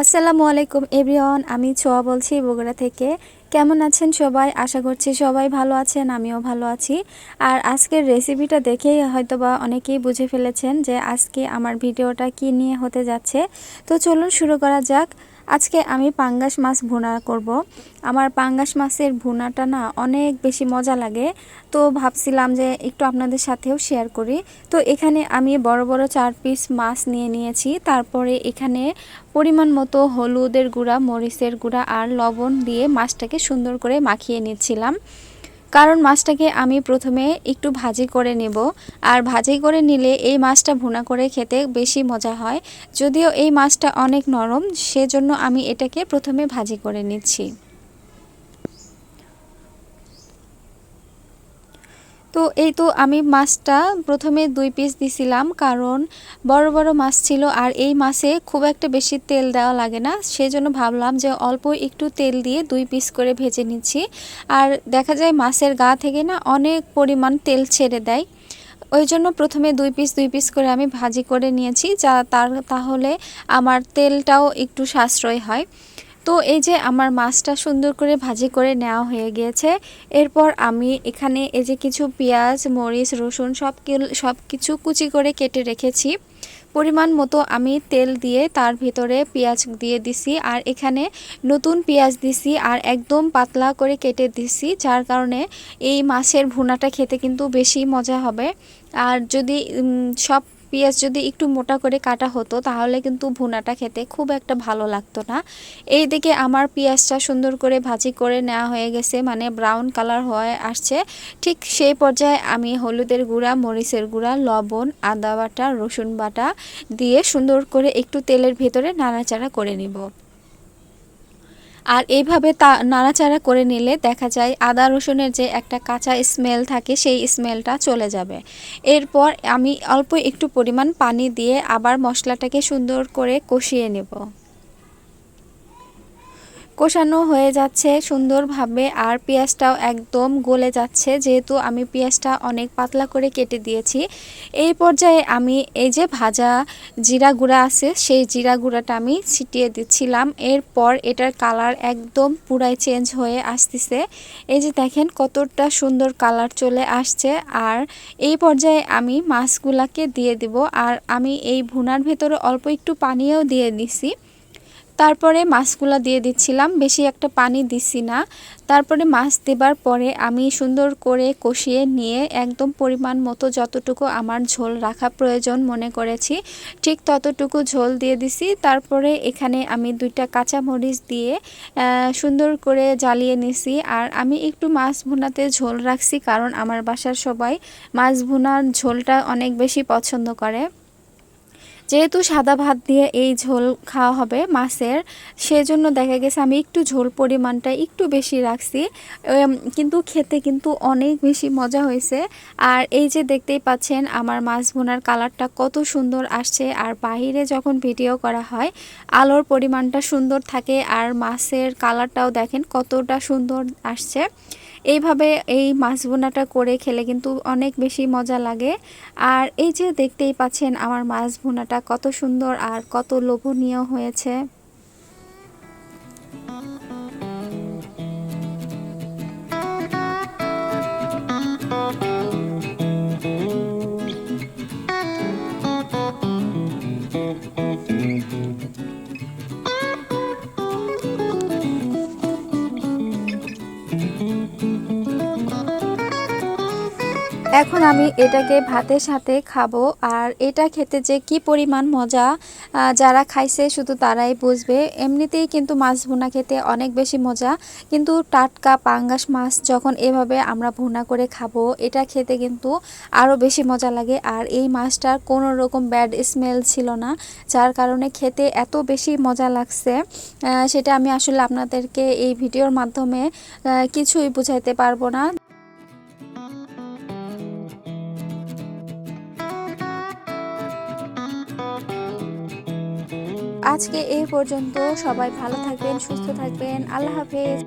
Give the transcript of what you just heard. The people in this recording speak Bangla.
আসসালামু আলাইকুম এভরিওয়ান, আমি ছোয়া বলছি বগুড়া থেকে। কেমন আছেন সবাই? আশা করছি সবাই ভালো আছেন, আমিও ভালো আছি। আর আজকের রেসিপিটা দেখেই হয়তোবা অনেকেই বুঝে ফেলেছেন যে আজকে আমার ভিডিওটা কি নিয়ে হতে যাচ্ছে। তো চলুন শুরু করা যাক। আজকে আমি পাঙ্গাস মাছ ভুনা করব। আমার পাঙ্গাস মাছের ভুনাটা না অনেক বেশি মজা লাগে, তো ভাবছিলাম যে একটু আপনাদের সাথেও শেয়ার করি। তো এখানে আমি বড় বড় 4 পিস মাছ নিয়ে নিয়েছি। তারপরে এখানে পরিমাণ মতো হলুদের গুঁড়া, মরিচের গুঁড়া আর লবণ দিয়ে মাছটাকে সুন্দর করে মাখিয়ে নিচ্ছিলাম। কারণ মাছটাকে আমি প্রথমে একটু ভাজি করে নেব, আর ভাজি করে নিলে এই মাছটা ভুনা করে খেতে বেশি মজা হয়। যদিও এই মাছটা অনেক নরম, সেজন্য আমি এটাকে প্রথমে ভাজি করে নিচ্ছি। তো এই তো আমি মাছটা প্রথমে 2 পিস দিছিলাম, কারণ বড় বড় মাছ ছিল আর এই মাছে খুব একটা বেশি তেল দেওয়া লাগে না। সেজন্য ভাবলাম যে অল্প একটু তেল দিয়ে 2 পিস করে ভেজে নিচ্ছি। আর দেখা যায় মাছের গা থেকে না অনেক পরিমাণ তেল ছেড়ে দেয়, ওই জন্য প্রথমে 2 পিস করে আমি ভাজি করে নিয়েছি, তাহলে আমার তেলটাও একটু সাশ্রয় হয়। তো এই যে আমার মাছটা সুন্দর করে ভাজি করে নেওয়া হয়ে গিয়েছে। এরপর আমি এখানে এই যে কিছু পেঁয়াজ, মরিচ, রসুন সব কিছু কুচি করে কেটে রেখেছি। পরিমাণ মতো আমি তেল দিয়ে তার ভিতরে পেঁয়াজ দিয়ে দিছি, আর এখানে নতুন পেঁয়াজ দিছি আর একদম পাতলা করে কেটে দিছি, যার কারণে এই মাছের ভুনাটা খেতে কিন্তু বেশি মজা হবে। আর যদি সব পেঁয়াজ যদি একটু মোটা করে কাটা হতো তাহলে কিন্তু ভুনাটা খেতে খুব একটা ভালো লাগতো না। এইদিকে আমার পেঁয়াজটা সুন্দর করে ভাজি করে নেওয়া হয়ে গেছে, মানে ব্রাউন কালার হয়ে আসছে। ঠিক সেই পর্যায়ে আমি হলুদের গুঁড়া, মরিচের গুঁড়া, লবণ, আদা বাটা, রসুন বাটা দিয়ে সুন্দর করে একটু তেলের ভেতরে নাড়াচাড়া করে নিব। আর এইভাবে নাড়াচাড়া করে নিলে দেখা যায় আদা রসুনের যে একটা কাঁচা স্মেল থাকে সেই স্মেলটা চলে যাবে। এরপর আমি অল্প একটু পরিমাণ পানি দিয়ে আবার মশলাটাকে সুন্দর করে কষিয়ে নেব। কষানো হয়ে যাচ্ছে সুন্দরভাবে, আর পেঁয়াজটাও একদম গলে যাচ্ছে, যেহেতু আমি পেঁয়াজটা অনেক পাতলা করে কেটে দিয়েছি। এই পর্যায়ে আমি এই যে ভাজা জিরা গুঁড়া আছে সেই জিরা গুঁড়াটা আমি ছিটিয়ে দিচ্ছিলাম। এরপর এটার কালার একদম পুরাই চেঞ্জ হয়ে আসতেছে। এই যে দেখেন কতটা সুন্দর কালার চলে আসছে। আর এই পর্যায়ে আমি মাছগুলাকে দিয়ে দিব, আর আমি এই ভুনার ভেতরে অল্প একটু পানিও দিয়ে দিছি। তারপরে মাছগুলো দিয়ে দিচ্ছিলাম, বেশি একটা পানি দিছি না। তারপরে মাছ দেবার পরে আমি সুন্দর করে কষিয়ে নিয়ে একদম পরিমাণ মতো যতটুকু আমার ঝোল রাখা প্রয়োজন মনে করেছি ঠিক ততটুকু ঝোল দিয়ে দিছি। তারপরে এখানে আমি 2টা কাঁচামরিচ দিয়ে সুন্দর করে জ্বালিয়ে নিছি। আর আমি একটু মাছ ভুনাতে ঝোল রাখছি, কারণ আমার বাসার সবাই মাছ ভুনার ঝোলটা অনেক বেশি পছন্দ করে। যেহেতু সাদা ভাত দিয়ে এই ঝোল খাওয়া হবে মাছের, সেজন্য দেখা গেছে আমি একটু ঝোল পরিমাণটা একটু বেশি রাখছি। কিন্তু খেতে কিন্তু অনেক বেশি মজা হয়েছে। আর এই যে দেখতেই পাচ্ছেন আমার মাছ ভুনার কালারটা কত সুন্দর আসছে, আর বাহিরে যখন ভিডিও করা হয় আলোর পরিমাণটা সুন্দর থাকে, আর মাছের কালারটাও দেখেন কতটা সুন্দর আসছে। এইভাবে এই মাছ ভুনাটা করে খেলে কিন্তু অনেক বেশি মজা লাগে। আর এই যে দেখতেই পাচ্ছেন আমার মাছ ভুনাটা কত সুন্দর আর কত লোভনীয় হয়েছে। এখন আমি এটাকে ভাতের সাথে খাবো, আর এটা খেতে যে কি পরিমাণ মজা যারা খাইছে শুধু তারাই বুঝবে। এমনিতেই কিন্তু মাছ ভুনা খেতে অনেক বেশি মজা, কিন্তু টাটকা পাঙ্গাস মাছ যখন এভাবে আমরা ভুনা করে খাবো এটা খেতে কিন্তু আরও বেশি মজা লাগে। আর এই মাছটার কোনো রকম ব্যাড স্মেল ছিল না, যার কারণে খেতে এত বেশি মজা লাগছে সেটা আমি আসলে আপনাদেরকে এই ভিডিওর মাধ্যমে কিছুই বুঝাইতে পারবো না। আজকে এই পর্যন্ত। সবাই ভালো থাকবেন, সুস্থ থাকবেন। আল্লাহ হাফেজ।